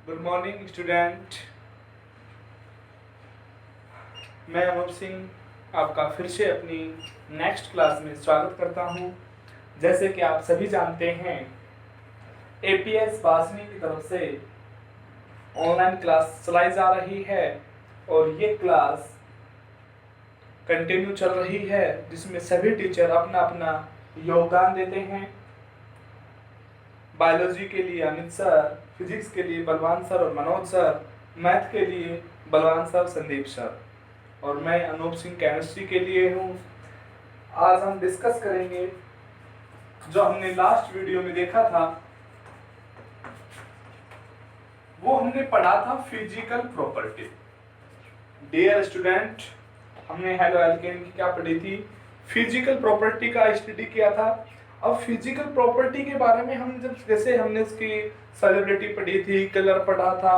Good morning student. मैं अनूप सिंह आपका फिर से अपनी नेक्स्ट क्लास में स्वागत करता हूं। जैसे कि आप सभी जानते हैं, एपीएस वासनी की तरफ से ऑनलाइन क्लास चलाई जा रही है और ये क्लास कंटिन्यू चल रही है, जिसमें सभी टीचर अपना अपना योगदान देते हैं। बायोलॉजी के लिए अमित सर, फिजिक्स के लिए बलवान सर और मनोज सर, मैथ के लिए बलवान सर, संदीप सर, और मैं अनूप सिंह केमिस्ट्री के लिए हूँ। आज हम डिस्कस करेंगे जो हमने लास्ट वीडियो में देखा था, वो हमने पढ़ा था फिजिकल प्रॉपर्टी। डियर स्टूडेंट, हमने हेलो एल्केन की क्या पढ़ी थी? फिजिकल प्रॉपर्टी का स्टडी किया था। अब फिजिकल प्रॉपर्टी के बारे में हम जैसे हमने इसकी सॉल्युबिलिटी पढ़ी थी, कलर पढ़ा था,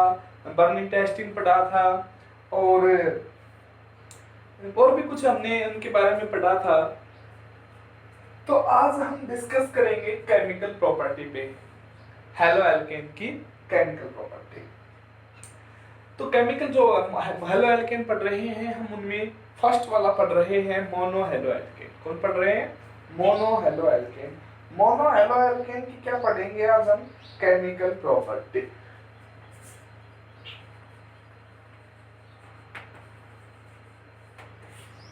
बर्निंग टेस्टिंग पढ़ा था और भी कुछ हमने उनके बारे में पढ़ा था। तो आज हम डिस्कस करेंगे केमिकल प्रॉपर्टी पे, हेलो एल्केन की केमिकल प्रॉपर्टी। तो केमिकल जो हेलो एल्केन पढ़ रहे हैं हम, उनमें फर्स्ट वाला पढ़ रहे हैं मोनो हेलो एल्केन। कौन पढ़ रहे हैं? Mono halo alkane. Mono halo alkane की क्या पढ़ेंगे आज हम? Chemical property.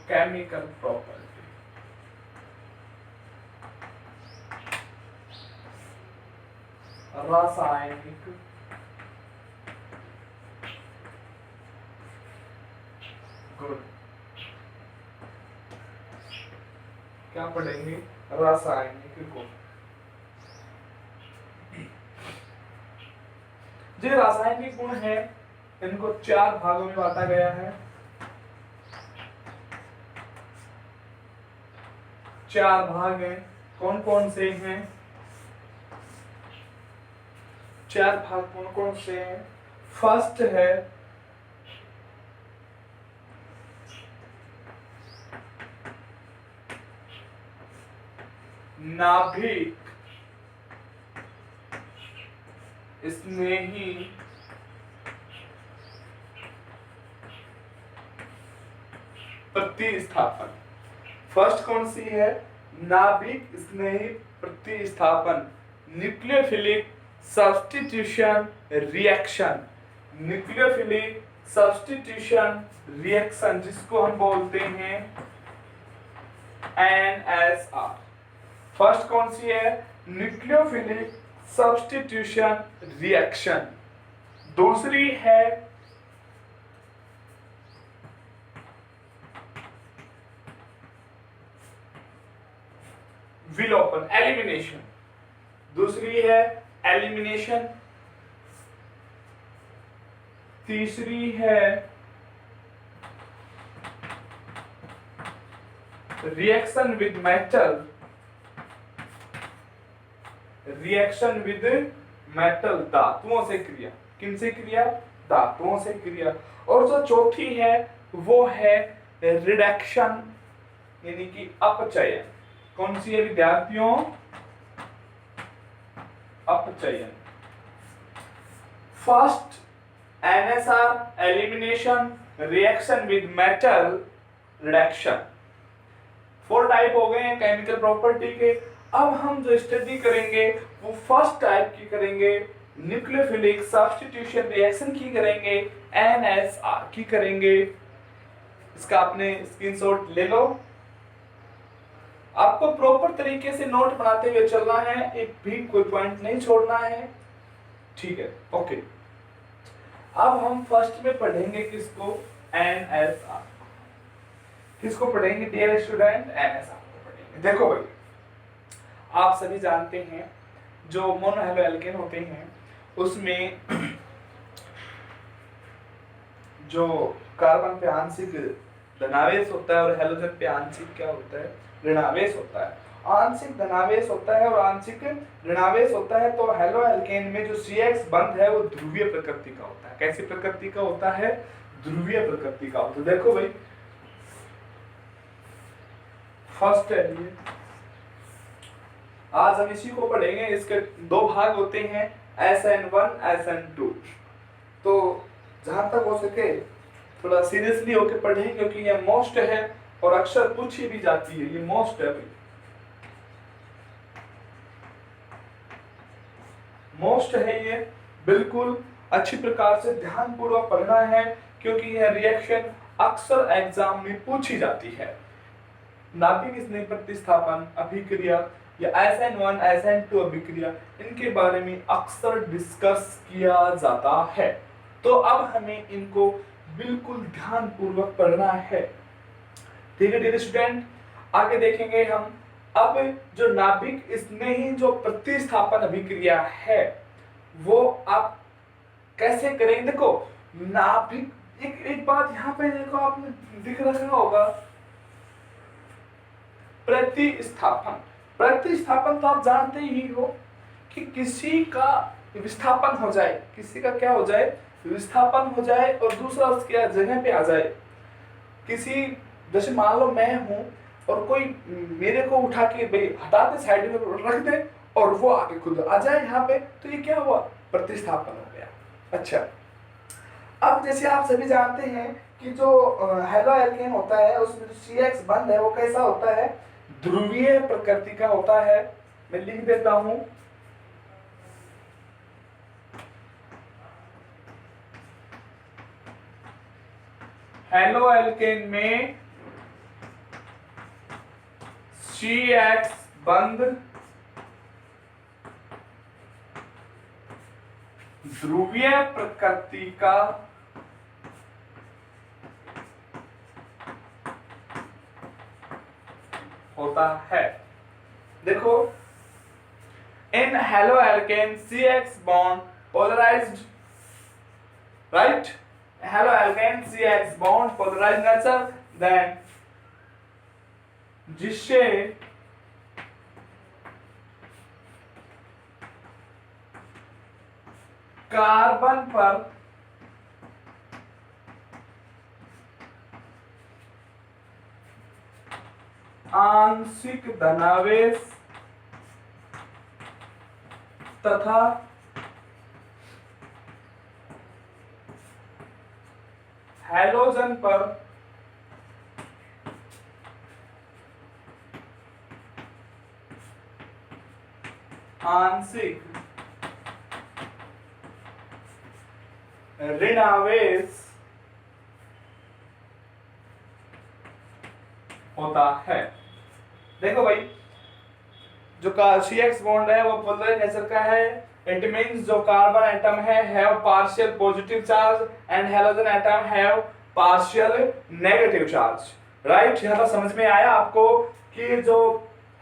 केमिकल प्रॉपर्टी रासायनिक गुण। क्या पढ़ेंगे? रासायनिक गुण। जो रासायनिक गुण है, इनको 4 भागों में बांटा गया है। 4 भाग हैं। कौन कौन से हैं? 4 भाग कौन कौन से हैं? फर्स्ट है नाभिक स्नेही प्रतिस्थापन। फर्स्ट कौन सी है? नाभिक स्नेही प्रतिस्थापन, nucleophilic substitution reaction. Nucleophilic substitution reaction, जिसको हम बोलते हैं NSR। फर्स्ट कौन सी है? Nucleophilic substitution reaction. दूसरी है विलोपन, एलिमिनेशन। दूसरी है एलिमिनेशन। तीसरी है reaction with metal. Reaction with metal, धातुओं से क्रिया। किनसे क्रिया? धातुओं से क्रिया। और जो चौथी है वो है रिडक्शन, यानी कि अपचयन। कौन सी है विद्यार्थियों? अपचयन। First NSR elimination, reaction with metal, reduction. 4 type हो गए हैं केमिकल प्रॉपर्टी के। अब हम जो स्टडी करेंगे वो फर्स्ट टाइप की करेंगे, न्यूक्लियोफिलिक सब्स्टिट्यूशन रिएक्शन की करेंगे, NSR की करेंगे। इसका आपने स्क्रीनशॉट ले लो। आपको प्रॉपर तरीके से नोट बनाते हुए चलना है, एक भी कोई पॉइंट नहीं छोड़ना है, ठीक है? ओके। अब हम फर्स्ट में पढ़ेंगे किसको? NSR। किसको पढ़ेंगे डियर स्टूडेंट? NSR को पढ़ेंगे। देखो भाई, आप सभी जानते हैं जो मोनो हेलो एल्केन होते हैं उसमें जो कार्बन पे आंशिक धनावेश होता है और हेलोजन पे आंशिक क्या होता है? ऋणावेश होता है। आंशिक धनावेश होता है और आंशिक ऋणावेश होता है। तो हेलो एल्केन में जो CX बंध है वो ध्रुवीय प्रकृति का होता है। कैसी प्रकृति का होता है? ध्रुवीय प्रकृति का होता है। देखो भाई, फर्स्ट है ये, आज हम इसी को पढ़ेंगे। इसके 2 भाग होते हैं, SN1 SN2। तो जहां तक हो सके थोड़ा सीरियसली होके पढ़ें, क्योंकि ये मोस्ट है और अक्सर पूछी भी जाती है। ये मोस्ट है भाई, मोस्ट है ये। बिल्कुल अच्छी प्रकार से ध्यानपूर्वक पढ़ना है, क्योंकि यह रिएक्शन अक्सर एग्जाम में पूछी जाती है। नाभिक स्नेह प्रतिस्थापन अभिक्रिया या SN1 SN2 अभिक्रिया, इनके बारे में अक्सर डिस्कस किया जाता है। तो अब हमें इनको बिल्कुल ध्यानपूर्वक पढ़ना है। ठीक है डियर स्टूडेंट, आगे देखेंगे हम। अब जो नाभिक स्नेही जो प्रतिस्थापन अभिक्रिया है वो आप कैसे करेंगे। देखो नाभिक, एक बात यहाँ पे देखो, आपने दिख रहा होगा प्रतिस्थापन। प्रतिस्थापन तो आप जानते ही हो कि किसी का विस्थापन हो जाए, किसी का क्या हो जाए, विस्थापन हो जाए और दूसरा उसके जगह पे आ जाए। किसी, जैसे मान लो मैं हूं और कोई मेरे को उठा के हटा दे, साइड में रख दे और वो आके खुद आ जाए यहाँ पे, तो ये क्या हुआ, प्रतिस्थापन हो गया। अच्छा, अब जैसे आप सभी जानते हैं कि जो हेलो एल्केन होता है उसमें जो CH बंध है वो कैसा होता है, ध्रुवीय प्रकृति का होता है। मैं लिख देता हूं, हेलो एल्केन में CH बंध ध्रुवीय प्रकृति का होता है। देखो इन haloalkane CH bond polarised, right, haloalkane CH bond polarised nature, then जिससे कार्बन पर आंशिक धनावेश तथा हैलोजन पर आंशिक ऋणावेश होता है। देखो भाई, जो CH बॉन्ड है वो पोलर नेचर का है। इट मींस जो कार्बन एटम है have partial positive charge and halogen atom have partial negative charge, right. यहां तक समझ में आया आपको कि जो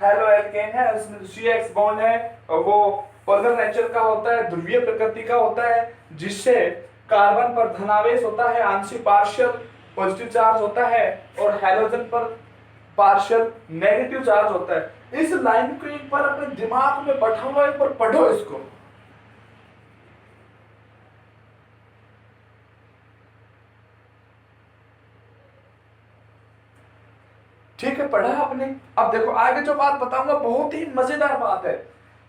हेलो एल्केन है उसमें CH बॉन्ड है वो पोलर नेचर का होता है, ध्रुवीय प्रकृति का होता है, जिससे कार्बन पर धनावेश होता है, आंशिक पार्शियल पॉजिटिव चार्ज होता है और हैलोजन पर पार्शियल नेगेटिव चार्ज होता है। इस लाइन को एक बार अपने दिमाग में बैठा हुआ, एक बार पढ़ो इसको। ठीक है, पढ़ा आपने। अब देखो आगे जो बात बताऊंगा बहुत ही मजेदार बात है।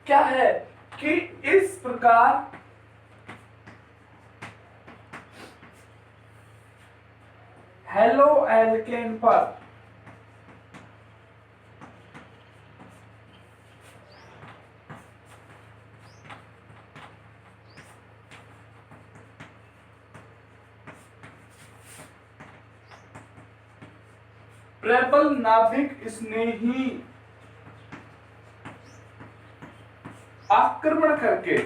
क्या है कि इस प्रकार हेलो एल्केन पर प्रबल नाभिक स्नेही आक्रमण करके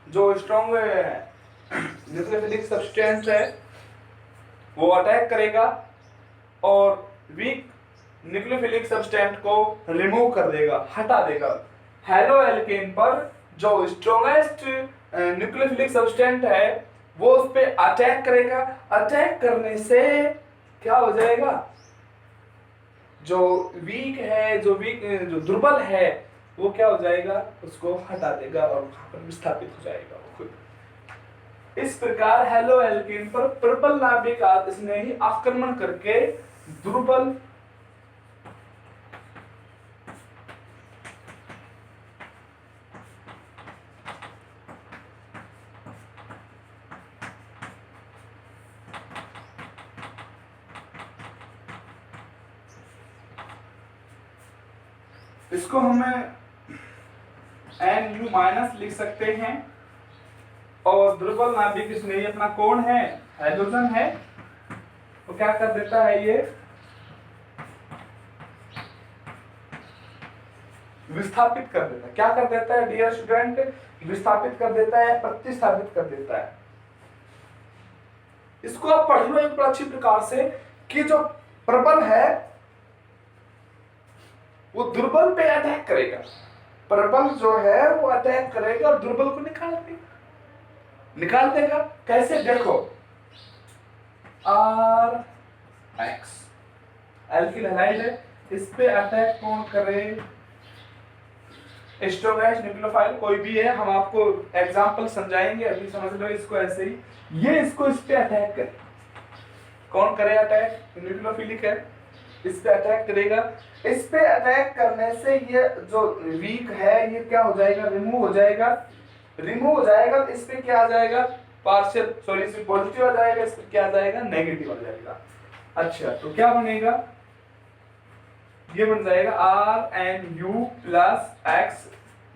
जो स्ट्रॉन्ग न्यूक्लियोफिलिक सब्सटेंस है वो अटैक करेगा और वीक न्यूक्लियोफिलिक सब्सटेंस को रिमूव कर देगा, हटा देगा। हेलो एल्केन पर जो स्ट्रॉन्गेस्ट न्यूक्लियोफिलिक सब्सटेंस है वो उस पे अटैक करेगा। अटैक करने से क्या हो जाएगा, जो वीक है, जो दुर्बल है वो क्या हो जाएगा, उसको हटा देगा और वहां पर विस्थापित हो जाएगा वो खुद। इस प्रकार हेलो एल्केन पर प्रबल नाभिक स्नेही आक्रमण करके दुर्बल इसको हमें Nu- लिख सकते हैं। और दुर्बल नाभिक इसमें ये अपना कौन है, हाइड्रोजन है, तो क्या कर देता है ये विस्थापित कर देता है। क्या कर देता है डियर स्टूडेंट, विस्थापित कर देता है, प्रतिस्थापित कर देता है। इसको आप पढ़ लो एक अच्छी प्रकार से कि जो प्रबल है वो दुर्बल पे अटैक करेगा, प्रबल जो है वो अटैक करेगा और दुर्बल को निकाल देगा। कैसे देखो, आर एक्स एल्किल हैलाइड है, इस पे अटैक कौन करे, एस्ट्रोगैस न्यूक्लियोफाइल कोई भी है, हम आपको एग्जांपल समझाएंगे, अभी समझ लो इसको ऐसे ही। ये इसको इस पे अटैक करे, कौन करे अटैक, न्यूक्लियोफिलिक है, इस पे अटैक करेगा। इस पे अटैक करने से ये जो वीक है ये क्या हो जाएगा, रिमूव हो जाएगा। इस पे क्या आ जाएगा, पार्शियल सॉरी इस पे पॉजिटिव आ जाएगा, इस पे क्या आ जाएगा, नेगेटिव आ जाएगा। अच्छा तो क्या बनेगा, ये बन जाएगा RNU प्लस एक्स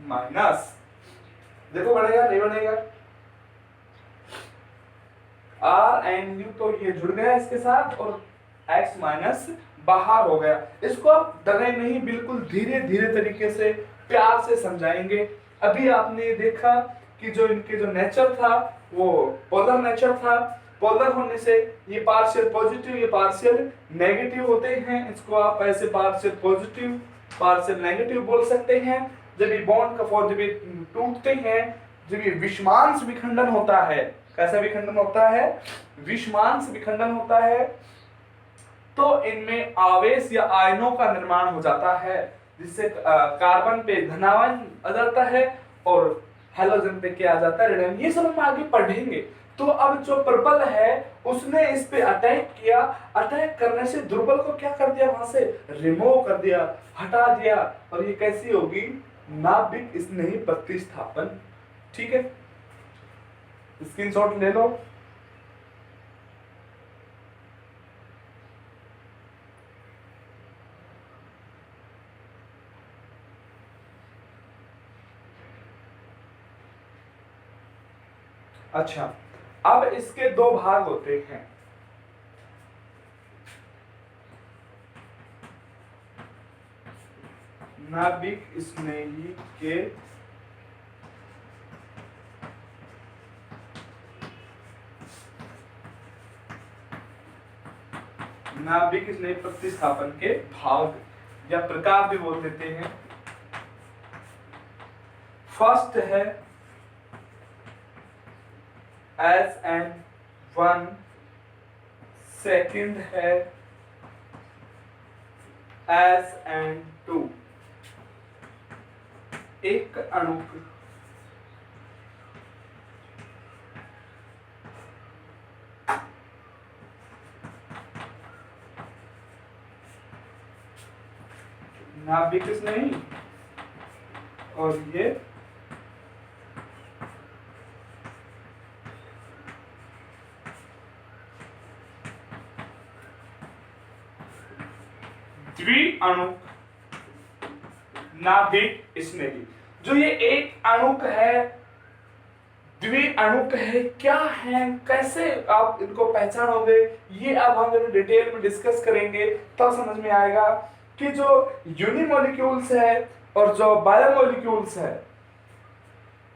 माइनस, देखो बनेगा नहीं बनेगा, RNU तो ये जुड़ गया इसके साथ और x माइनस बाहर हो गया। इसको आप डरे नहीं, बिल्कुल धीरे धीरे तरीके से प्यार से समझाएंगे। अभी आपने देखा कि जो इनके जो नेचर था वो पोलर नेचर था, पोलर होने से ये पार्शियल पॉजिटिव ये पार्शियल नेगेटिव होते हैं, इसको आप ऐसे पार्शियल पॉजिटिव पार्शियल नेगेटिव बोल सकते हैं। जब ये बॉन्ड का जब ये टूटते हैं, जब ये विषमांश विखंडन होता है, कैसा विखंडन होता है, विषमांश विखंडन होता है, तो इनमें आवेश या आयनों का निर्माण हो जाता है, जिससे कार्बन पे धनायन आ जाता है और हैलोजन पे क्या आ जाता है, ऋणायन। ये सब हम आगे पढ़ेंगे। तो अब जो प्रबल है उसने इस पे अटैक किया, अटैक करने से दुर्बल को क्या कर दिया, वहां से रिमूव कर दिया, हटा दिया, और ये कैसी होगी, नाभिक स्नेही प्रतिस्थापन। ठीक है, स्क्रीनशॉट ले लो। अच्छा अब इसके दो भाग होते हैं, नाभिक स्नेही के नाभिक स्नेही प्रतिस्थापन के भाग या प्रकार भी बोल देते हैं। फर्स्ट है SN1, सेकंड है SN2। एक अणु नाभिक नहीं, और ये द्विअणुक नाभिक स्नेही। जो ये एक अणुक है, द्विअणुक है, क्या है, कैसे आप इनको पहचानोगे, ये अब हम जब डिटेल में डिस्कस करेंगे तब समझ में आएगा कि जो यूनिमोलिक्यूल्स है और जो बायोमोलिक्यूल्स है,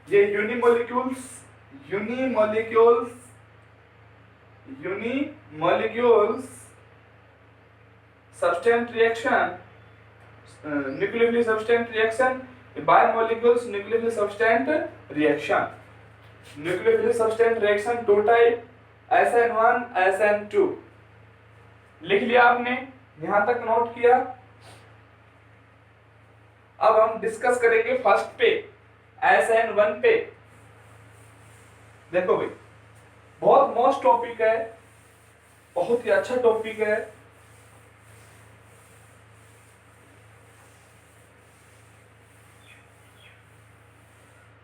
ये यूनिमोलिक्यूल्स substituent reaction, nucleophilic substituent reaction, biomolecules nucleophilic substituent reaction। nucleophilic substituent reaction two type, SN1 SN2 लिख लिया आपने, यहां तक नोट किया। अब हम डिस्कस करेंगे फर्स्ट पे, SN1 पे। देखो भाई बहुत मस्त टॉपिक है, बहुत ही अच्छा टॉपिक है।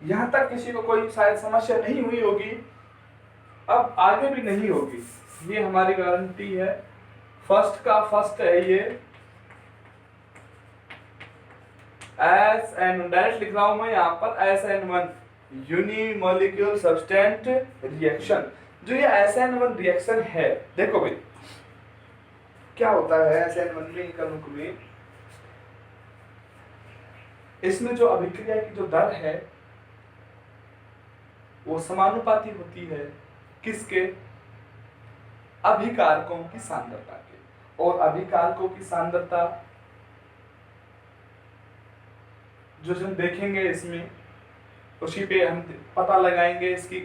यहां तक किसी को कोई शायद समस्या नहीं हुई होगी, अब आगे भी नहीं होगी, ये हमारी गारंटी है। फर्स्ट का फर्स्ट है ये, SN डायरेक्ट लिख रहा हूं मैं यहाँ पर SN1 यूनिमोलिक्यूल सब्सटेंट रिएक्शन। जो ये SN1 रिएक्शन है, देखो भाई क्या होता है SN1 में, एक अणु में इसमें जो अभिक्रिया की जो दर है वो समानुपाती होती है किसके? अभिकारकों की सांद्रता के। और अभिकारकों की सांद्रता जो हम देखेंगे इसमें, उसी पे हम पता लगाएंगे इसकी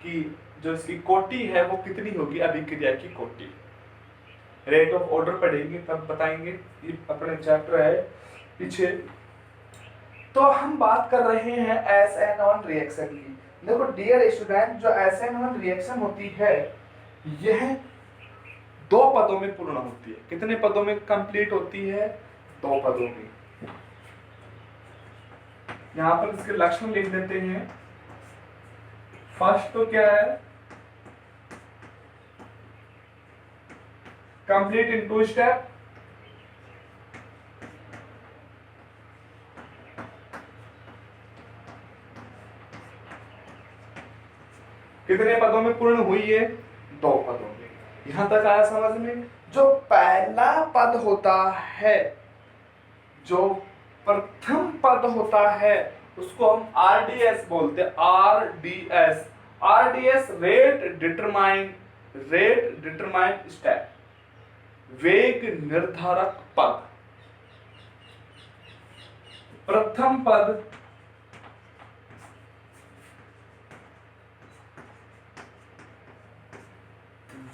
कि जो इसकी कोटि है वो कितनी होगी, अभिक्रिया की कोटि। रेट ऑफ ऑर्डर पढ़ेंगे तब बताएंगे, ये अपने चैप्टर है पीछे। तो हम बात कर रहे हैं SN1 रिएक्शन की। देखो डियर स्टूडेंट, जो SN1 रिएक्शन होती है यह 2 पदों में पूर्ण होती है। कितने पदों में कंप्लीट होती है? 2 पदों में। यहां पर इसके लक्षण लिख देते हैं। फर्स्ट तो क्या है? Complete in 2 step. कितने पदों में पूर्ण हुई है? 2 पदों में। यहां तक आया समझ में? जो पहला पद होता है, जो प्रथम पद होता है, उसको हम RDS बोलते हैं। RDS रेट डिटरमाइन स्टेप, वेग निर्धारक पद। प्रथम पद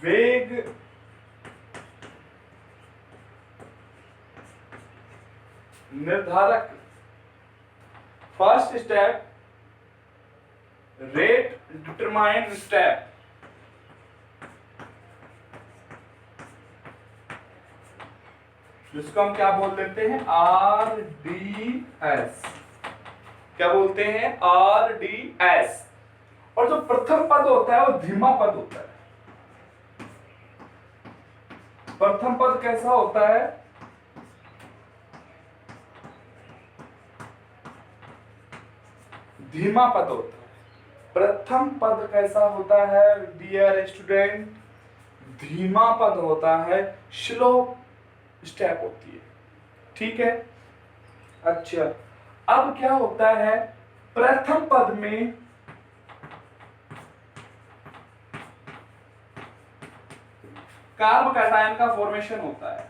वेग निर्धारक, first step rate determine step. जिसको हम क्या बोल देते हैं? RDS। क्या बोलते हैं? RDS। और जो प्रथम पद होता है वो धीमा पद होता है। प्रथम पद कैसा होता है? धीमा पद होता है। प्रथम पद कैसा होता है डियर स्टूडेंट? धीमा पद होता है, स्लो स्टेप होती है। ठीक है। अच्छा, अब क्या होता है? प्रथम पद में कार्ब कैटायन का फॉर्मेशन होता है।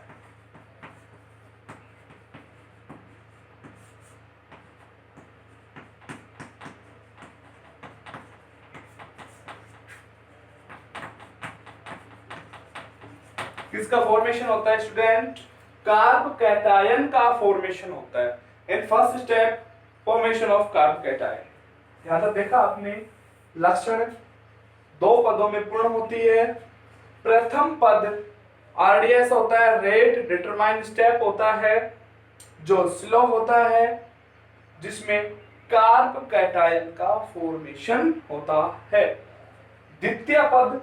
किसका फॉर्मेशन होता है स्टूडेंट? कार्ब कैटायन का फॉर्मेशन होता है। In first step formation of carb cation. यहां तक देखा आपने लक्षण 2 पदों में पूर्ण होती है। प्रथम पद RDS होता है, रेट डिटरमाइन स्टेप होता है, जो स्लो होता है, जिसमें कार्ब कैटायन का फॉर्मेशन होता है। द्वितीय पद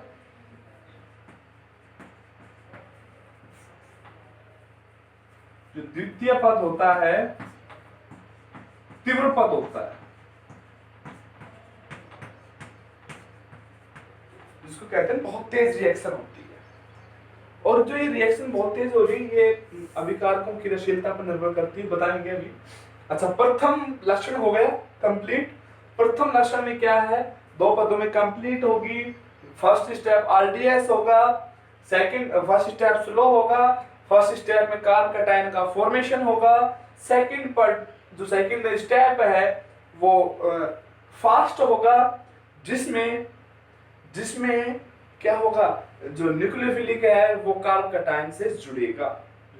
जो द्वितीय पद होता है तीव्र पद होता है, जिसको कहते हैं बहुत तेज रिएक्शन होती है। और जो ये रिएक्शन बहुत तेज हो रही है, ये अभिकारकों की क्रियाशीलता पर निर्भर करती है, बताएंगे अभी। अच्छा, प्रथम लक्षण हो गया कंप्लीट। प्रथम लक्षण में क्या है? 2 पदों में कंप्लीट होगी। फर्स्ट स्टेप RDS होगा, फर्स्ट स्टेप स्लो होगा, फर्स्ट स्टेप में कार्ब कैटायन का फॉर्मेशन होगा। सेकंड पद जो सेकंड स्टेप है वो फास्ट होगा, जिसमें क्या होगा? जो न्यूक्लियोफिलिक है वो कार्ब कैटायन से जुड़ेगा।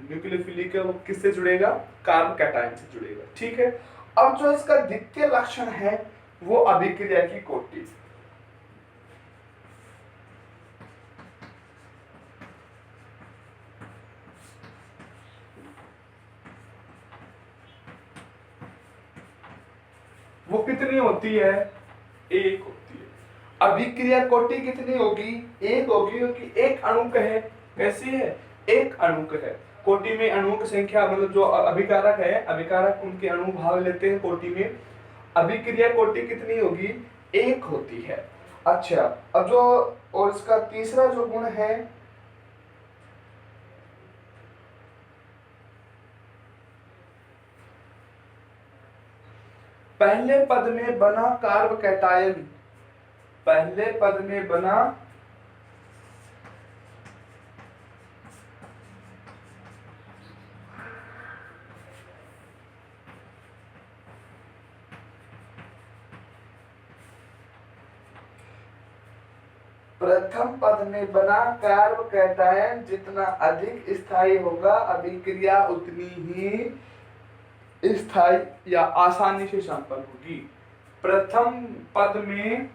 न्यूक्लियोफिलिक है वो किससे जुड़ेगा? कार्ब कैटायन से जुड़ेगा। ठीक है। अब जो इसका द्वितीय लक्षण है वो अभिक्रिया की कोटि। वो कितनी होती है? 1 होती है। अभिक्रिया कोटि कितनी होगी? 1 होगी, क्योंकि एक अणुक है। कैसी है? एक अणुक है। कोटि में अणुओं की संख्या, मतलब जो अभिकारक है, अभिकारक उनके अणु भाग लेते हैं कोटि में, अभिक्रिया कोटि कितनी होगी, 1 होती है। अच्छा, अब जो और इसका तीसरा जो गुण है, पहले पद में बना कार्ब कैटायन, पहले पद में बना प्रथम पद में बना कार्ब कैटायन जितना अधिक स्थायी होगा, अभिक्रिया उतनी ही स्थायी या आसानी से संपन्न होगी। प्रथम पद में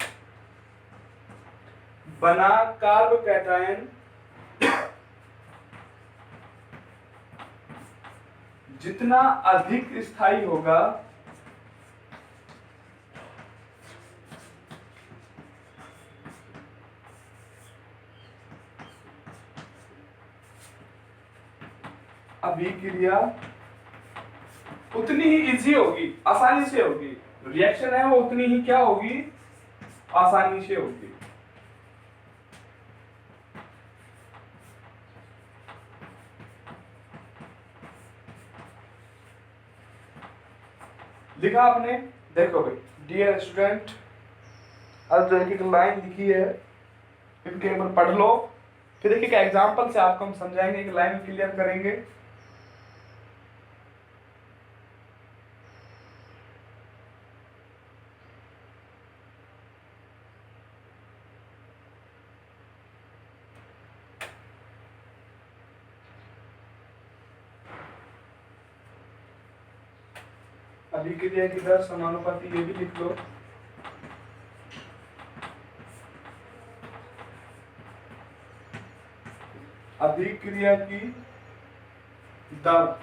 बना कार्ब कैटायन जितना अधिक स्थायी होगा, अभिक्रिया उतनी ही इजी होगी, आसानी से होगी। रिएक्शन है वो उतनी ही क्या होगी, आसानी से होगी। लिखा आपने, देखो भाई डियर स्टूडेंट, अब जो एक लाइन लिखी है इनके ऊपर पढ़ लो, फिर एक एग्जांपल से आपको हम समझाएंगे, एक लाइन क्लियर करेंगे। अभिक्रिया की दर समानुपाती, ये भी लिख लो। अभिक्रिया की दर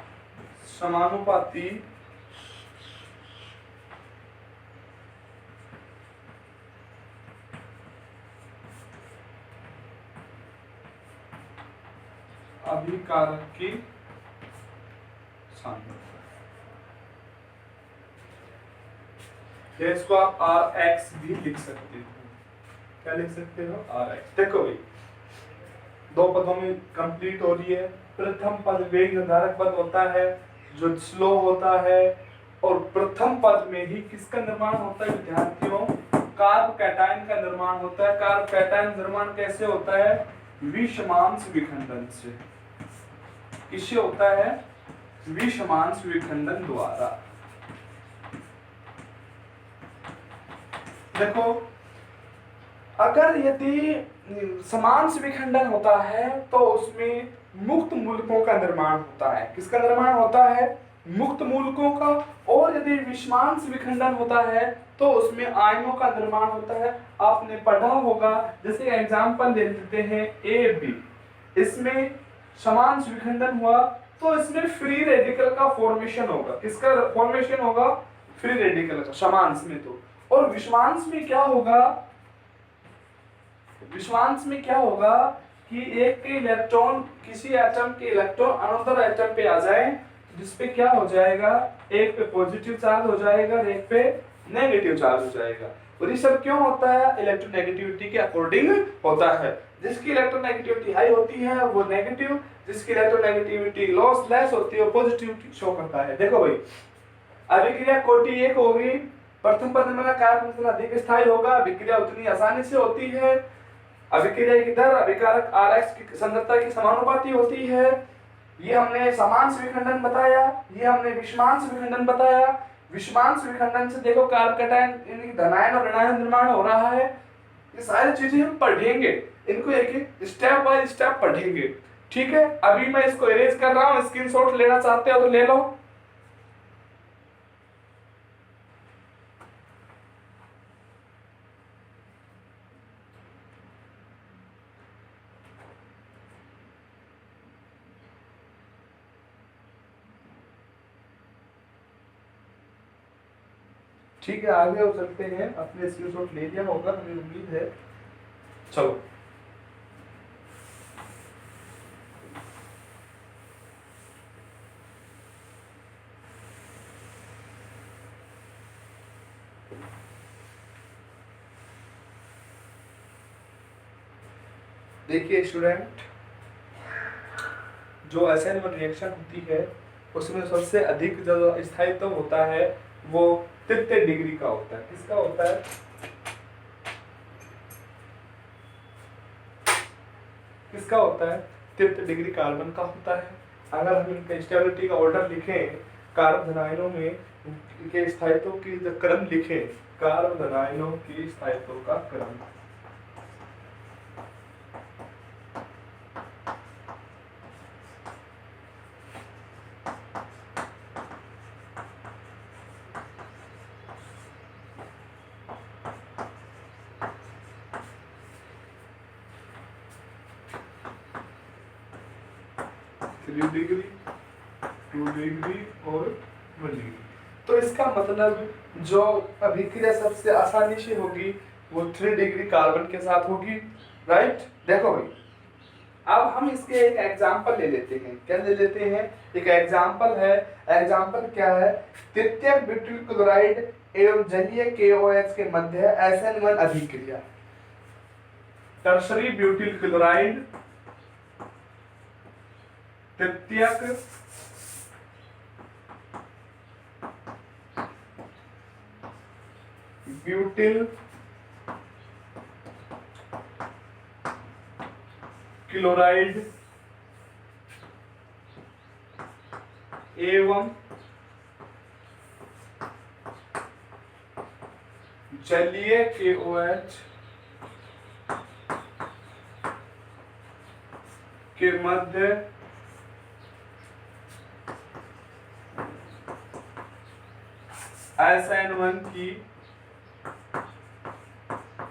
समानुपाती अभिकारक की सांद्रता। इसको आप Rx भी लिख सकते हो। क्या लिख सकते हो, Rx। देखो भाई, दो पदों में कंप्लीट हो रही है। प्रथम पद वेग निर्धारक पद होता है जो स्लो होता है, और प्रथम पद में ही किसका निर्माण होता है विद्यार्थियों, कार्ब कैटायन का निर्माण होता है। कार्ब कैटायन निर्माण कैसे होता है, विषमांश विखंडन से। किससे होता है, विषमांश विखंडन द्वारा। देखो, अगर यदि समांश विखंडन होता है तो उसमें मुक्त मूलकों का निर्माण होता है। किसका निर्माण होता है, मुक्त मूलकों का। और यदि विषमांश विखंडन होता है तो उसमें आयनों का निर्माण होता है। आपने पढ़ा होगा, जैसे एग्जांपल दे देते हैं ए बी, इसमें समांश विखंडन हुआ तो इसमें फ्री रेडिकल का फॉर्मेशन होगा। किसका फॉर्मेशन होगा, फ्री रेडिकल का, समांश में तो। और विषमांश में क्या होगा, विषमांश में क्या होगा कि एक के इलेक्ट्रॉन किसी एटम के इलेक्ट्रॉन अनदर एटम पे आ जाए, जिसपे क्या हो जाएगा, एक पे पॉजिटिव चार्ज हो जाएगा और एक पे नेगेटिव चार्ज हो जाएगा। और ये सब क्यों होता है, इलेक्ट्रोनेगेटिविटी के अकॉर्डिंग होता है। जिसकी इलेक्ट्रोनेगेटिविटी हाई होती है वो नेगेटिव, जिसकी इलेक्ट्रोनेगेटिविटी लेस होती है वो पॉजिटिव शो करता है। देखो भाई, अभिक्रिया कोटि 1 होगी, प्रथम पद में कार्ब जितना अधिक स्थायी होगा, अभिक्रिया उतनी आसानी से होती है। अभिक्रिया की दर अभिकारक Rx की सांद्रता की समानुपाती होती है। ये हमने समांश विखंडन बताया, ये हमने विषमांश विखंडन बताया। विषमांश विखंडन से देखो कार्ब कैटायन यानी धनायन और ऋणायन निर्माण हो रहा है। ये सारी चीजें हम पढ़ेंगे, इनको एक एक स्टेप बाय स्टेप पढ़ेंगे। ठीक है, अभी मैं इसको इरेज कर रहा हूँ, स्क्रीनशॉट लेना चाहते हो तो ले लो। ठीक है, आगे हो सकते हैं, अपने स्क्रीनशॉट ले लिया होगा मुझे उम्मीद है। चलो, देखिए स्टूडेंट, जो SN1 रिएक्शन होती है उसमें सबसे अधिक जो स्थायित्व होता है वो तृतीय डिग्री का होता है। किसका होता है? किसका होता है? तृतीय डिग्री कार्बन का होता है। अगर हम इनका स्टेबिलिटी का ऑर्डर लिखें, कार्बन आयनों में के स्थायित्व की जो क्रम लिखें, कार्बन आयनों की स्थायित्व का क्रम, डिग्री, 2 डिग्री और 1 डिग्री। तो इसका मतलब जो अभिक्रिया सबसे आसानी से होगी वो 3 डिग्री कार्बन के साथ होगी, राइट। देखो भाई, अब हम इसके एक एग्जांपल ले लेते हैं। क्या ले लेते हैं? एक एग्जांपल है। एग्जांपल क्या है? तृतीयक ब्यूटिल क्लोराइड एवं जलीय KOH के मध्य SN1 अभिक्रिया। टर्शरी ब्यूटिल क्लोराइड, तृतीयक ब्यूटिल क्लोराइड एवं जलीय KOH के मध्य SN1 की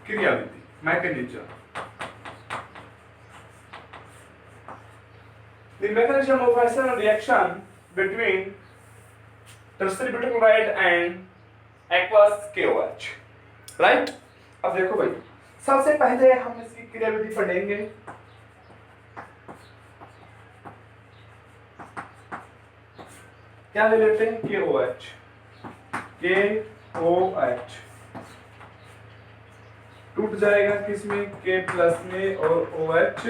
क्रियाविधि, mechanism. The mechanism of SN1 reaction between tertiary butyl chloride and aqueous KOH, right? अब देखो भाई, सबसे पहले हम इसकी क्रियाविधि पढ़ेंगे। क्या ले लेते हैं? KOH, KOH टूट जाएगा किसमें? K प्लस में और OH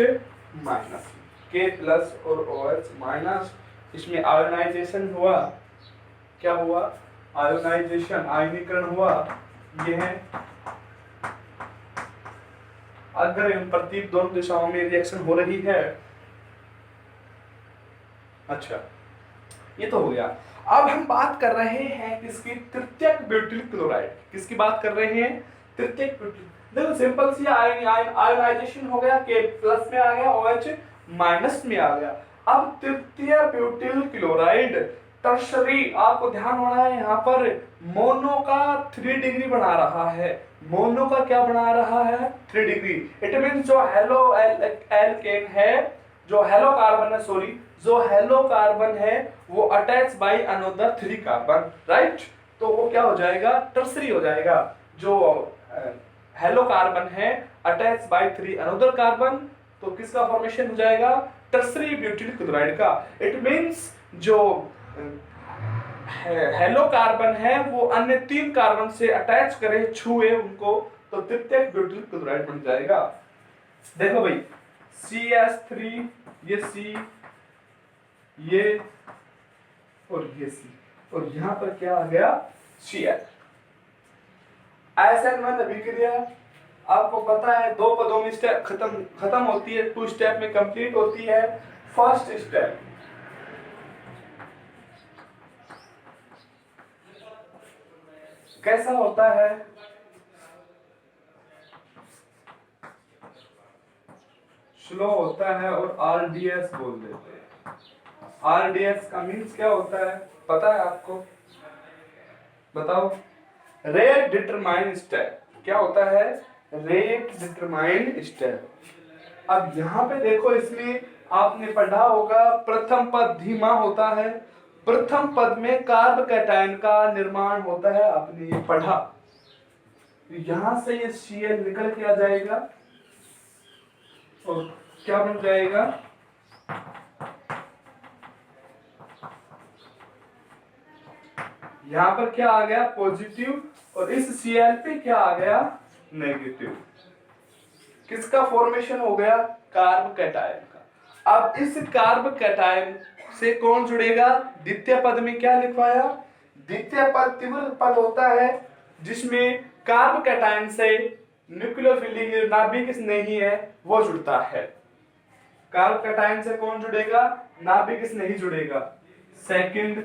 माइनस। K प्लस और OH माइनस, इसमें आयोनाइजेशन हुआ। क्या हुआ? आयोनाइजेशन, आयनीकरण हुआ। यह है अग्र एवं प्रतीक दोनों दिशाओं में रिएक्शन हो रही है। अच्छा, ये तो हो गया। अब हम बात कर रहे हैं किसकी? तृतीयक ब्यूटिल क्लोराइड। किसकी बात कर रहे हैं? तृतीयक ब्यूटिल। देखो सिंपल सी आयोनाइजेशन हो गया, K प्लस में आ गया, OH माइनस में आ गया। अब तृतीय ब्यूटिल क्लोराइड टर्शरी, आपको ध्यान होना है यहाँ पर मोनो का 3 डिग्री बना रहा है। मोनो का क्या बना रहा है? 3 डिग्री। इट मींस जो हेलो एल्केन है, जो हेलो कार्बन है, सॉरी, जो हेलो कार्बन है वो attach by another 3 carbon, right. तो वो क्या हो जाएगा? टर्सरी हो जाएगा। जो हेलो कार्बन है अटैच बाय 3 अनदर कार्बन, तो किसका फॉर्मेशन हो जाएगा? टर्सरी ब्यूटिल क्लोराइड का। इट मींस जो हेलो कार्बन है वो अन्य 3 कार्बन से अटैच करे, छुए उनको, तो तृतीयक ब्यूटिल क्लोराइड बन जाएगा। देखो भाई, CH3, ये C, ये और ये C, और यहां पर क्या आ गया? Cl। SN1 अभिक्रिया आपको पता है 2 पदों में स्टेप खत्म होती है, 2 स्टेप में कंप्लीट होती है। फर्स्ट स्टेप, कैसा होता है? स्लो होता है और RDS बोल देते हैं। RDS का मीन्स क्या होता है पता है आपको? बताओ। Rate determine step. क्या होता है? Rate determine step. अब यहाँ पे देखो, इसमें आपने पढ़ा होगा प्रथम पद धीमा होता है। प्रथम पद में कार्ब कैटायन का निर्माण होता है, आपने ये पढ़ा। यहां से ये Cl निकल के आ जाएगा और क्या बन जाएगा? यहाँ पर क्या आ गया पॉजिटिव, और इस Cl पे क्या आ गया नेगेटिव। किसका फॉर्मेशन हो गया, कार्ब कैटायन का। अब इस कार्ब कैटायन से कौन जुड़ेगा, द्वितीय पद में क्या लिखवाया, द्वितीय पद तीव्र पद होता है जिसमें कार्ब कैटायन से न्यूक्लियोफिलिक नाभिक नहीं है वो जुड़ता है। कार्ब कैटायन से कौन जुड़ेगा, नाभिक नहीं जुड़ेगा। सेकंड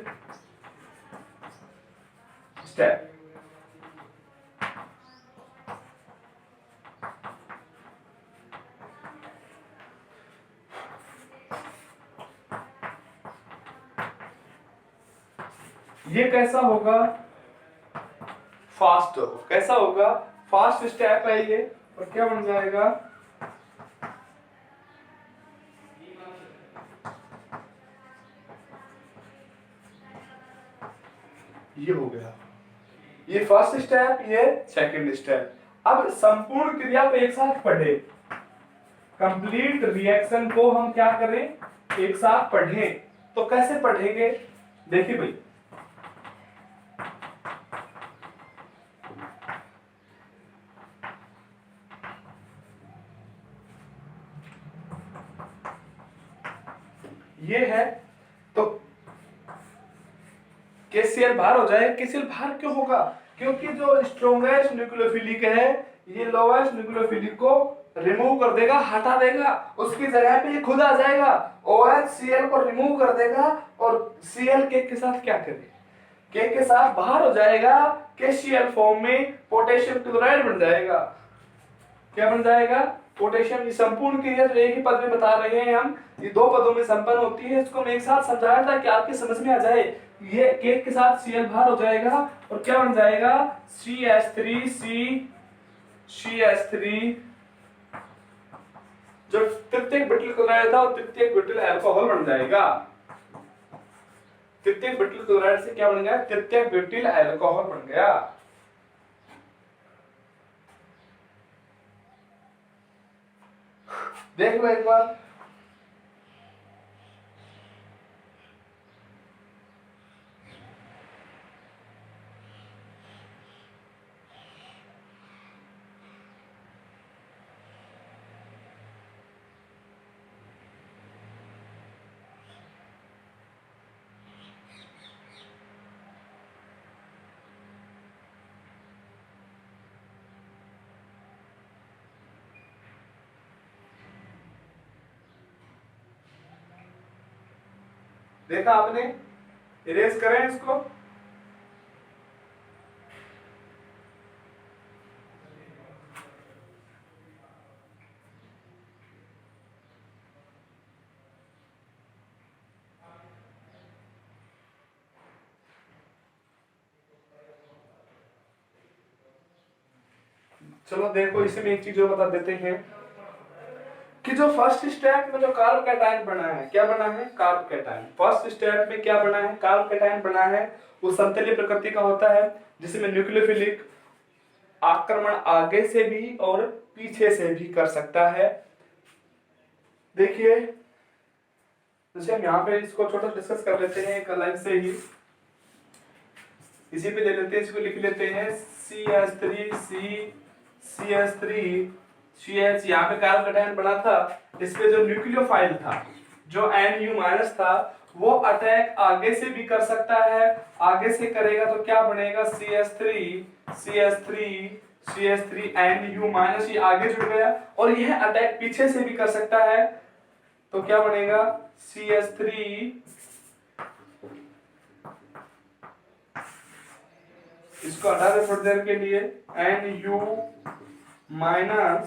स्टेप, ये कैसा होगा, फास्ट हो, कैसा होगा, फास्ट स्टेप है ये, और क्या बन जाएगा, ये हो गया, ये फर्स्ट स्टेप, ये सेकंड स्टेप। अब संपूर्ण क्रिया को एक साथ पढ़े, कंप्लीट रिएक्शन को हम क्या करें, एक साथ पढ़ें। तो कैसे पढ़ेंगे, देखिए भाई, ये है तो KCl बाहर हो जाए। KCl बाहर क्यों होगा, क्योंकि जो स्ट्रॉन्गेस्ट न्यूक्लियोफिलिक है ये लोवेस्ट न्यूक्लियोफिलिक को रिमूव कर देगा, हटा देगा, उसकी जगह पे ये खुद आ जाएगा, OH Cl को रिमूव कर देगा और Cl के साथ क्या करे, के साथ बाहर हो जाएगा, KCl फॉर्म में पोटेशियम क्लोराइड बन जाएगा। क्या बन जाएगा, पोटेशियम। ये संपूर्ण क्रिया तो एक ही पद में बता रहे हैं हम, ये दो पदों में संपन्न होती है। इसको मैं एक साथ समझाया था कि आपके समझ में आ जाए। ये के साथ Cl बाहर हो जाएगा और क्या बन जाएगा, CH3 जो तृतीयक ब्यूटिल क्लोराइड था वो तृतीयक ब्यूटिल अल्कोहल बन जाएगा। तृतीयक ब्यूटिल क्लोराइड से क्या बन गया, तृतीयक ब्यूटिल अल्कोहल बन गया। देख लो एक बार, देखा आपने, इरेज करें इसको। चलो देखो, इसमें एक चीज और बता देते हैं कि जो फर्स्ट स्टेप में जो कार्ब कैटायन बना है, क्या बना है, कार्ब कैटायन। फर्स्ट स्टेप में क्या बना है, कार्ब कैटायन बना है, वो समतलीय प्रकृति का होता है जिसमें न्यूक्लियोफिलिक आक्रमण आगे से भी और पीछे से भी कर सकता है। देखिए, जैसे हम यहाँ पे इसको छोटा डिस्कस कर लेते हैं एक लाइन से ही, इसी पे ले लेते हैं, इसको लिख लेते हैं CH3 यहाँ पे कार्ब कैटायन बना था, इस पे जो न्यूक्लियोफाइल था, जो Nu- था, वो अटैक आगे से भी कर सकता है। आगे से करेगा तो क्या बनेगा, CH3 Nu- ये आगे जुड़ गया, और यह अटैक पीछे से भी कर सकता है, तो क्या बनेगा, CH3, इसको हटा दे थोड़ी देर के लिए, Nu-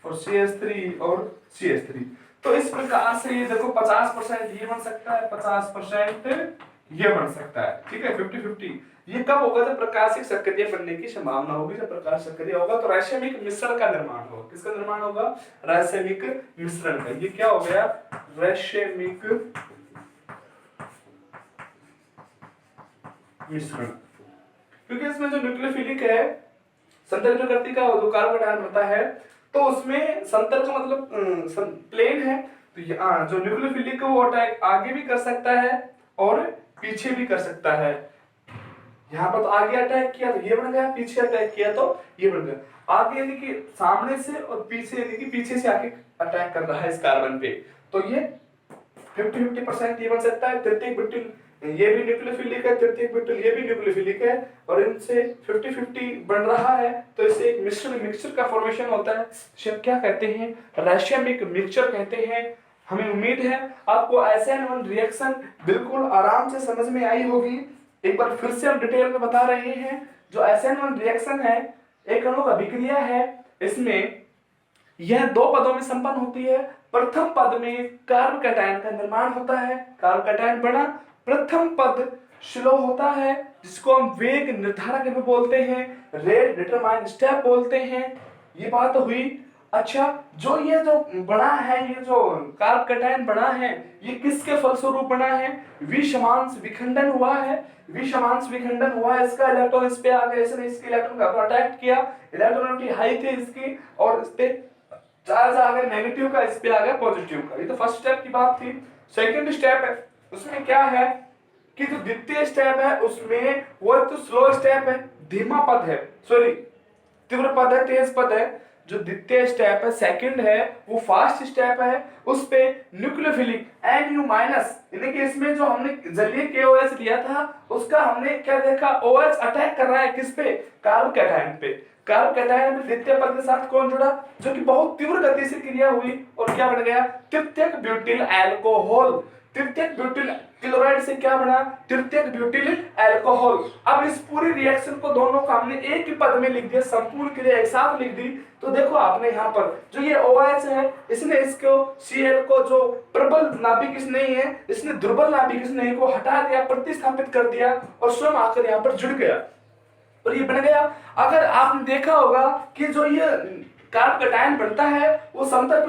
और CH3 और CH3। तो इस प्रकार से ये देखो 50% ये बन सकता है, 50% ये बन सकता है, ठीक है, 50-50। ये कब होगा, जब प्रकाशिक सक्रिय बनने की संभावना होगी। जब प्रकाश सक्रिय होगा तो रासायनिक मिश्रण का निर्माण होगा। किसका निर्माण होगा, रासायनिक मिश्रण का। ये क्या हो गया, रासायनिक मिश्रण, क्योंकि इसमें जो न्यूक्लियोफिलिक है, संतल प्रकृति का जो कार्बन कैटायन होता है, तो उसमें संतल का मतलब प्लेन है, तो जो न्यूक्लियोफिलिक वो अटैक आगे भी कर सकता है और पीछे भी कर सकता है। यहाँ पर तो आगे अटैक किया तो ये बन गया, पीछे अटैक किया तो ये बन गया। आगे यानी कि सामने से और पीछे यानी कि पीछे से आके अटैक कर रहा है इस कार्बन पे, तो ये 50-50% ये बन सकता है। तृतीयक ब्यूटिल ये भी न्यूक्लियोफिलिक है, तृतीयक ब्यूटिल ये भी न्यूक्लियोफिलिक है, और इनसे 50-50 बन रहा है, तो इससे एक मिक्सचर का फॉर्मेशन होता है, जिसे हम क्या कहते हैं, रेशियमिक मिक्सचर कहते हैं। हमें उम्मीद है आपको SN1 रिएक्शन बिल्कुल आराम से समझ में आई होगी। एक बार फिर से हम डिटेल में बता रहे हैं। जो SN1 रिएक्शन है एक अणु का अभिक्रिया है, इसमें यह दो पदों में संपन्न होती है। प्रथम पद में कार्बोकैटायन का निर्माण होता है, कार्बोकैटायन बना। प्रथम पद स्लो होता है, जिसको हम वेग निर्धारक भी बोलते हैं, रेट डिटरमाइन स्टेप बोलते हैं। ये बात हुई। अच्छा, जो ये जो बना है, ये जो कार्बोकैटायन बना है, ये किसके फलस्वरूप बना है? विषमांश विखंडन हुआ है। विषमांश विखंडन हुआ है, इसका इलेक्ट्रॉन इस पे आ गया, इसने इसके इलेक्ट्रॉन का अटैक किया, इलेक्ट्रॉनिटी हाई थी इसकी, और इस पे चार्ज आ गया नेगेटिव का, इस पे आ गया पॉजिटिव का। ये तो फर्स्ट स्टेप की बात थी। सेकंड स्टेप है, उसमें क्या है कि जो द्वितीय स्टेप है उसमें वो तो स्लो स्टेप है, धीमा पद है, सॉरी तीव्र पद है, तेज पद है। जो द्वितीय स्टेप है सेकंड है वो फास्ट स्टेप है, उस पे न्यूक्लियोफिलिक Nu माइनस, यानी कि इसमें जो हमने जलीय KOH लिया था उसका हमने क्या देखा, OH अटैक कर रहा है किस पे, कार्बोकैटायन पे। कार्बोकैटायन में द्वितीय पद के साथ कौन जुड़ा, जो कि बहुत तीव्र गति से क्रिया हुई और क्या बन गया, तृतीयक ब्यूटिल अल्कोहल। तृतीयक ब्यूटिल क्लोराइड से क्या बना, तृतीयक ब्यूटिल अल्कोहल। अब इस पूरी रिएक्शन को दोनों का हमने एक ही पद में लिख दिया, संपूर्ण क्रिया एक साथ लिख दी। तो देखो आपने यहाँ पर जो ये OH है, इसने इसको Cl को जो प्रबल नाभिक इस नहीं है, इसने दुर्बल नाभिक इस नहीं को हटा दिया, प्रतिस्थापित कर दिया और स्वयं आकर यहाँ पर जुड़ गया और ये बन गया। अगर आपने देखा होगा कि जो ये कार्बोकैटायन बनता है वो समतल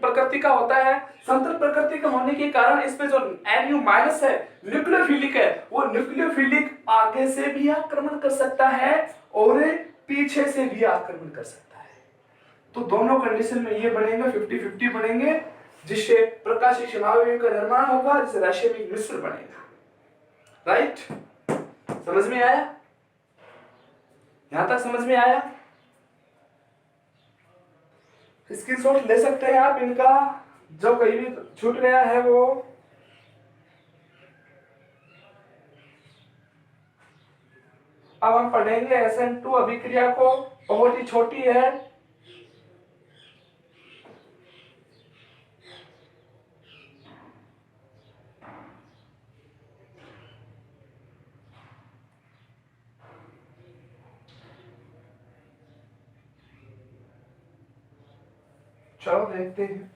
प्रकृति का होता है। समतल प्रकृति का होने के कारण इस पे जो Nu माइनस है, न्यूक्लियोफिलिक है, वो न्यूक्लियोफिलिक आगे से भी आक्रमण कर सकता है और पीछे से भी आक्रमण कर सकता है। तो दोनों कंडीशन में ये बनेंगे, 50-50 बनेंगे, जिससे प्रकाशीय समावयव का निर्माण होगा, जिससे रासायनिक मिश्रण बनेगा। राइट, समझ में आया? यहां तक समझ में आया? स्क्रीनशॉट ले सकते हैं आप इनका, जो कहीं भी छूट गया है वो। अब हम पढ़ेंगे SN2 अभिक्रिया को, बहुत ही छोटी है। चलो देखते हैं।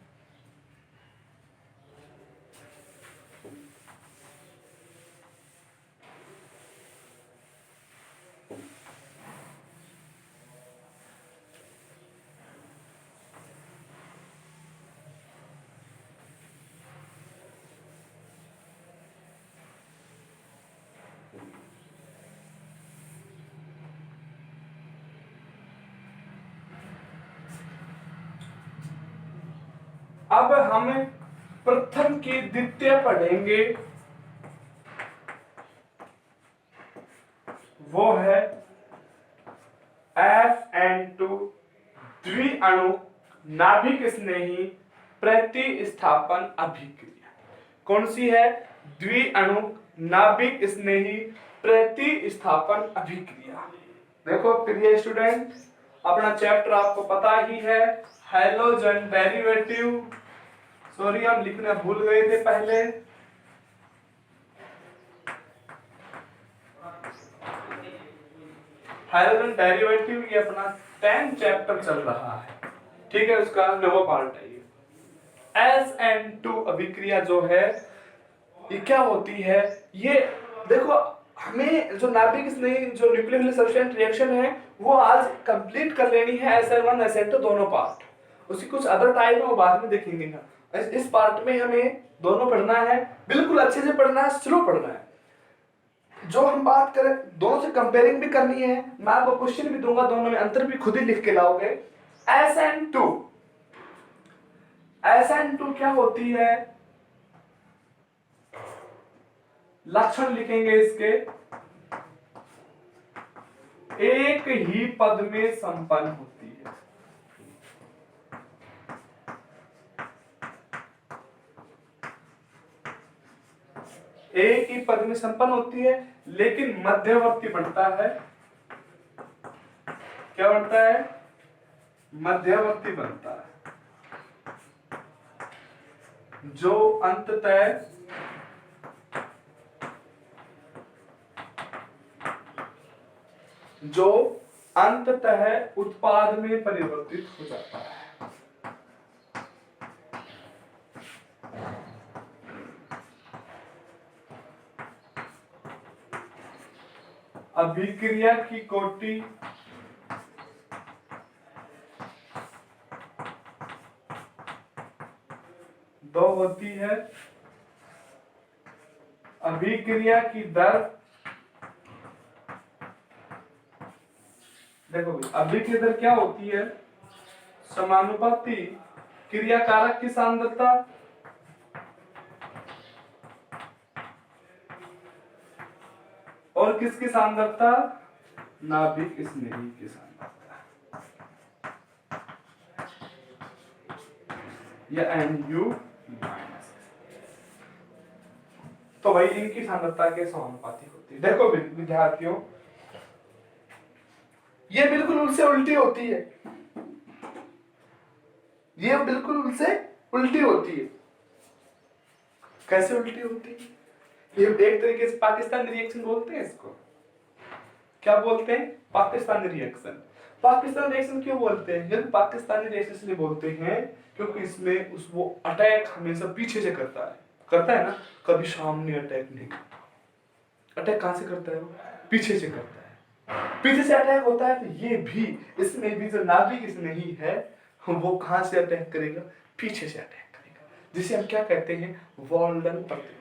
अब हम प्रथम की द्वितीय पढ़ेंगे, वो है FN2 द्विअणु नाभिक स्नेही प्रतिस्थापन अभिक्रिया। कौन सी है? द्विअणु नाभिक स्नेही प्रतिस्थापन अभिक्रिया। देखो प्रिय स्टूडेंट, अपना चैप्टर आपको पता ही है, हैलोजन डेरिवेटिव। सॉरी हम लिखना भूल गए थे पहले। हैलोजन डेरिवेटिव ये अपना 10 चैप्टर चल रहा है, ठीक है, उसका नवा पार्ट है ये। SN2 अभिक्रिया जो है ये क्या होती है, ये देखो हमें जो नाभिक स्नेही जो न्यूक्लियोफिलिक सब्सटेंस रिएक्शन है वो आज कंप्लीट कर लेनी है, SN1 SN2 दोनों पार्ट। उसकी कुछ अदर टाइप है वो बाद में देखेंगे ना। इस पार्ट में हमें दोनों पढ़ना है, बिल्कुल अच्छे से पढ़ना है, स्लो पढ़ना है। जो हम बात करें दोनों से कंपेयरिंग भी करनी है, मैं आपको क्वेश्चन भी दूंगा, दोनों में अंतर भी खुद ही लिख के लाओगे। SN2 क्या होती है, लक्षण लिखेंगे इसके। एक ही पद में संपन्न होती है। एक ही पद में संपन्न होती है, लेकिन मध्यवर्ती बनता है। क्या बनता है? मध्यवर्ती बनता है, जो अंततः उत्पाद में परिवर्तित हो जाता है। अभिक्रिया की कोटि दो होती है। अभिक्रिया की दर, देखो भाई, अभिक्रिया दर क्या होती है? समानुपाती क्रियाकारक की सांद्रता और किसकी सांद्रता? नाभिक स्नेही की सांद्रता, या NU-। तो भाई इनकी सांद्रता के समानुपाती होती है। देखो विद्यार्थियों, ये बिल्कुल उनसे उल्टी होती है, ये बिल्कुल उनसे उल्टी होती है। कैसे उल्टी होती है? ये एक तरीके से पाकिस्तानी रिएक्शन बोलते हैं इसको। क्या बोलते हैं? पाकिस्तानी रिएक्शन। पाकिस्तानी रिएक्शन क्यों बोलते हैं? जब पाकिस्तानी रिएक्शन इसलिए बोलते हैं क्योंकि इसमें वो अटैक हमेशा पीछे से करता है ना, कभी सामने अटैक नहीं करता। अटैक कहां से करता है? वो पीछे से करता है। पीछे से अटैक होता है, तो ये भी, इसमें भी जो नाभिक स्नेही है वो कहां से अटैक करेगा? पीछे से अटैक करेगा, जिसे हम क्या कहते हैं? वॉल्डन प्रतिबल,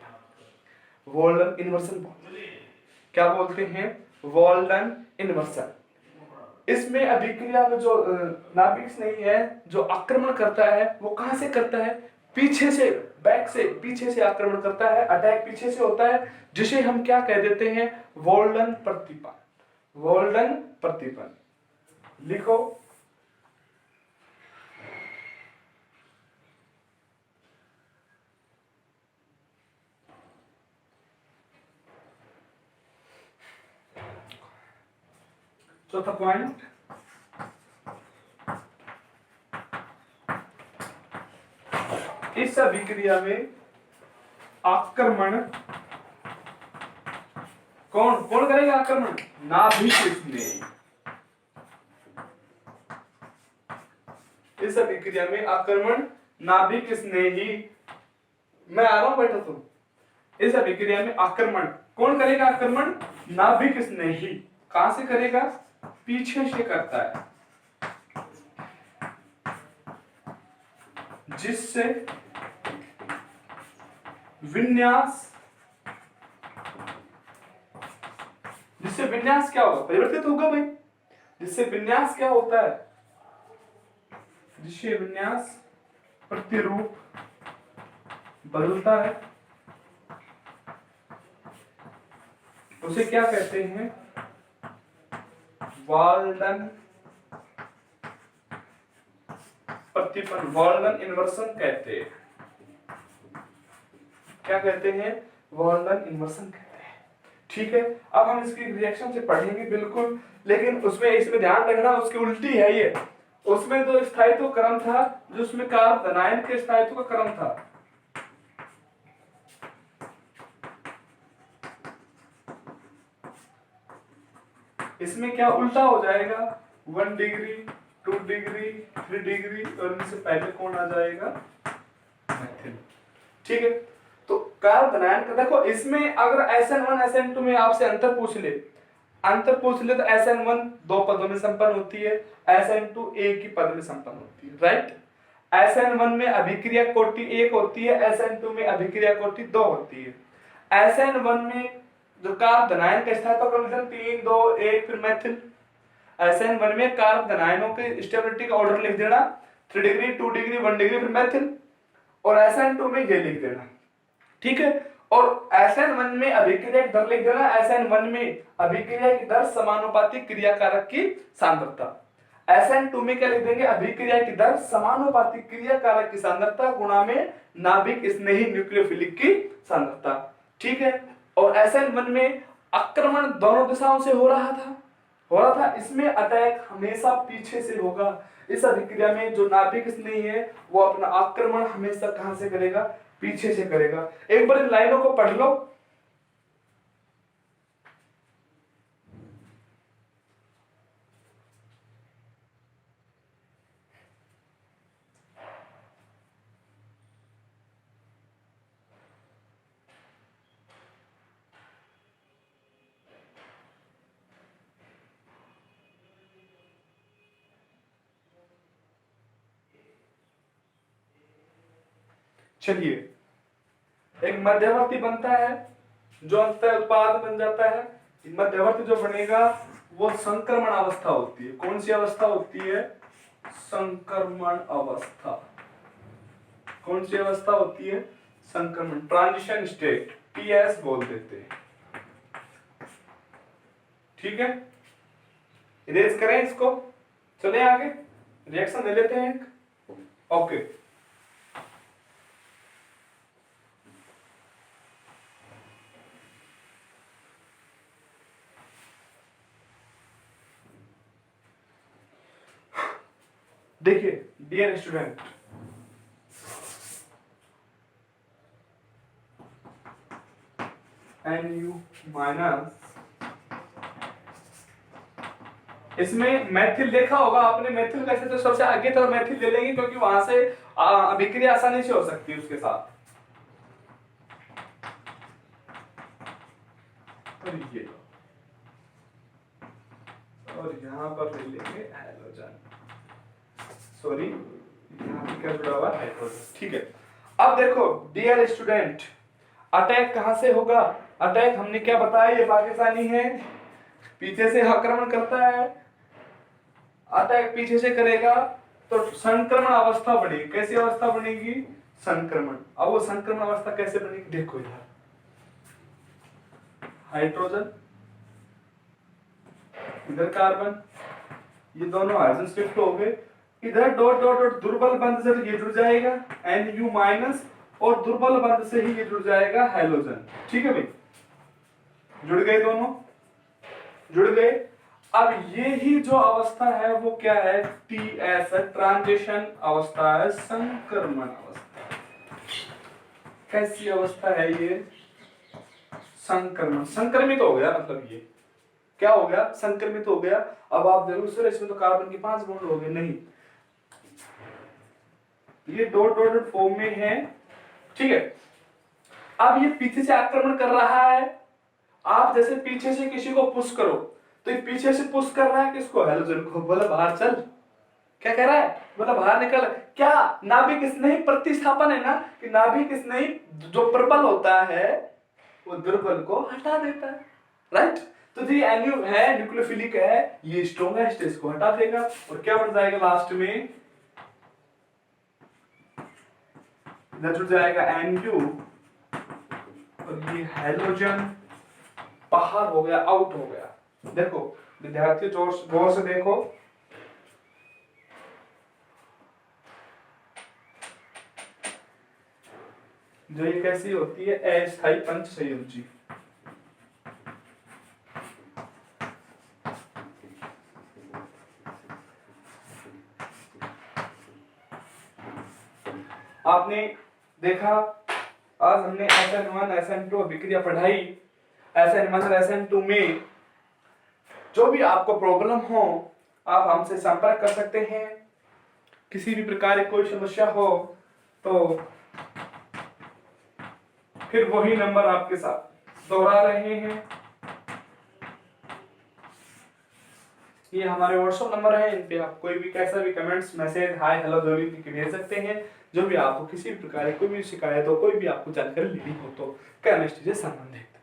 वॉल्डन इन्वर्सन। क्या बोलते हैं? Walden inversion. इसमें अभिक्रिया में जो नाभिक स्नेही है, जो आक्रमण करता है, वो कहां से करता है? पीछे से, बैक से, पीछे से आक्रमण करता है। अटैक पीछे से होता है, जिसे हम क्या कह देते हैं? वॉल्डन प्रतिबल। वॉल्डन प्रतिबल लिखो। चौथा पॉइंट, इस अभिक्रिया में आक्रमण कौन करेगा? आक्रमण नाभिक स्नेही। इस अभिक्रिया में आक्रमण नाभिक स्नेही। मैं आ रहा हूं, बैठो तुम। इस अभिक्रिया में आक्रमण कौन करेगा? आक्रमण नाभिक स्नेही। कहां से करेगा? पीछे से करता है, जिससे विन्यास क्या होगा? परिवर्तित होगा भाई। जिससे विन्यास क्या होता है? जिससे विन्यास प्रतिरूप बदलता है, उसे क्या कहते हैं? वॉल्डन प्रतिबल, वॉल्डन इन्वर्सन कहते हैं। क्या कहते हैं? वॉल्डन इन्वर्सन कहते हैं। ठीक है, अब हम इसकी रिएक्शन से पढ़ेंगे बिल्कुल, लेकिन इसमें ध्यान रखना, उसकी उल्टी है ये। उसमें जो स्थायित्व क्रम था, जो उसमें कार्ब धनायन के स्थायित्व का क्रम था, इसमें क्या उल्टा हो जाएगा? 1 डिग्री, 2 डिग्री, 3 डिग्री, और इनसे पहले कौन आ जाएगा? मेथिल। ठीक है, तो कार्ब धनायन का देखो, इसमें अगर SN1 SN2 में आपसे अंतर पूछ ले तो SN1 दो पदों में संपन्न होती है, SN2 एक ही पद में संपन्न होती है, राइट। SN1 में अभिक्रिया कोटि 1 होती है, SN2 में अभिक्रिया कोटि 2 होती है। SN1 में जो कार्ब धनायन का स्थायित्व क्रम 3 2 1 फिर मेथिल। SN1 में कार्ब धनायनों के स्टेबिलिटी का ऑर्डर लिख देना, 3 डिग्री, 2 डिग्री, 1 डिग्री फिर मेथिल। और SN2 में ये लिख देना, ठीक है। और SN1 में अभिक्रिया की दर लिख देना, SN1 में अभिक्रिया की दर समानुपातिक क्रियाकारक की सांद्रता। SN2 में क्या लिख देंगे, अभिक्रिया की दर समानुपातिक क्रियाकारक की सांद्रता गुणा में नाभिक स्नेही न्यूक्लियोफिलिक की सांद्रता। ठीक है। और SN1 में आक्रमण दोनों दिशाओं से हो रहा था, इसमें अटैक हमेशा पीछे से होगा। इस अभिक्रिया में जो नाभिक स्नेही है वो अपना आक्रमण हमेशा कहां से करेगा, पीछे से करेगा। एक बार इन लाइनों को पढ़ लो। चलिए, एक मध्यवर्ती बनता है जो अंतः उत्पाद बन जाता है। मध्यवर्ती जो बनेगा वो संक्रमण अवस्था होती है। कौन सी अवस्था होती है, संक्रमण अवस्था। कौन सी अवस्था होती है, संक्रमण, ट्रांजिशन स्टेट, TS बोल देते हैं। ठीक है, इरेज करें इसको, चले आगे, रिएक्शन ले लेते हैं एक। ओके, देखिए डियर स्टूडेंट, NU माइनस, इसमें मैथिल देखा होगा आपने। मैथिल कैसे, तो सबसे आगे तो मैथिल ले लेंगे क्योंकि वहां से अभिक्रिया आसानी से हो सकती है उसके साथ। और यहाँ पर ले लेंगे हाइड्रोजन, सॉरी यहाँ पे क्या जुड़ा हुआ है, हाइड्रोजन। ठीक है, अब देखो डियर स्टूडेंट, अटैक कहां से होगा, अटैक हमने क्या बताया, ये पाकिस्तानी है, पीछे से आक्रमण करता है, अटैक पीछे से करेगा तो संक्रमण अवस्था बनेगी। कैसी अवस्था बनेगी, संक्रमण। अब वो संक्रमण अवस्था कैसे बनेगी, देखो इधर हाइड्रोजन, इधर कार्बन, ये दोनों हाइड्रोजन शिफ्ट हो गए, इधर डॉट डॉट डॉट दुर्बल बंध से ये जुड़ जाएगा NU माइनस, और दुर्बल बंध से ही ये जुड़ जाएगा हैलोजन। ठीक है भाई, जुड़ गए, दोनों जुड़ गए। अब ये ही जो अवस्था है वो क्या है, TS, ट्रांजिशन अवस्था है, संक्रमण अवस्था। कैसी अवस्था है ये, संक्रमण, संक्रमित हो गया, मतलब ये क्या हो गया, संक्रमित हो गया। अब आप देखो सर इसमें तो कार्बन के 5 बॉन्ड हो गए, नहीं, ये डॉट डॉट डॉट फॉर्म में है। ठीक है, अब ये पीछे से आक्रमण कर रहा है। आप जैसे पीछे से किसी को पुश करो तो ये पीछे से पुश कर रहा है किसको, हैलोजन को, बोला बाहर चल, क्या कह रहा है, बोला बाहर निकल। क्या नाभिक स्नेही प्रतिस्थापन है ना, कि नाभिक स्नेही जो प्रबल होता है वो दुर्बल को हटा देता है, राइट। तो जो NU है, न्यूक्लियोफिलिक है, ये स्ट्रॉन्गेस्ट, इसको हटा देगा और क्या बन जाएगा लास्ट में, इधर जुड़ जाएगा NU और ये हैलोजन बाहर हो गया, आउट हो गया। देखो विद्यार्थी गौर से देखो, जो ये कैसी होती है, अस्थायी पंच संयोजी। आपने देखा आज हमने SN1 SN2 अभिक्रिया पढ़ाई। SN1 और SN2 में जो भी आपको प्रॉब्लम हो आप हमसे संपर्क कर सकते हैं। किसी भी प्रकार की कोई समस्या हो तो फिर वही नंबर आपके साथ दोहरा रहे हैं, ये हमारे व्हाट्सएप नंबर है, इन पे आप कोई भी कैसा भी कमेंट्स, मैसेज, हाय, हेलो जो भी भेज सकते हैं। जो भी आपको किसी भी प्रकार की कोई भी शिकायत हो, कोई भी आपको जानकारी लेनी हो तो केमिस्ट्री से संबंधित।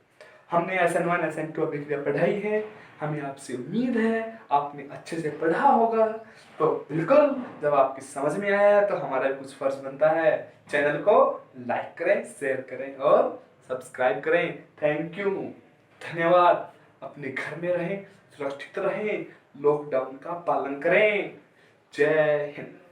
हमने SN1 SN2 अभिक्रिया पढ़ाई है, हमें आपसे उम्मीद है आपने अच्छे से पढ़ा होगा। तो बिल्कुल जब आपकी समझ में आया तो हमारा कुछ फर्ज बनता है, चैनल को लाइक करें, शेयर करें और सब्सक्राइब करें। थैंक यू, धन्यवाद। अपने घर में रहें, सुरक्षित रहें, लॉकडाउन का पालन करें। जय हिंद।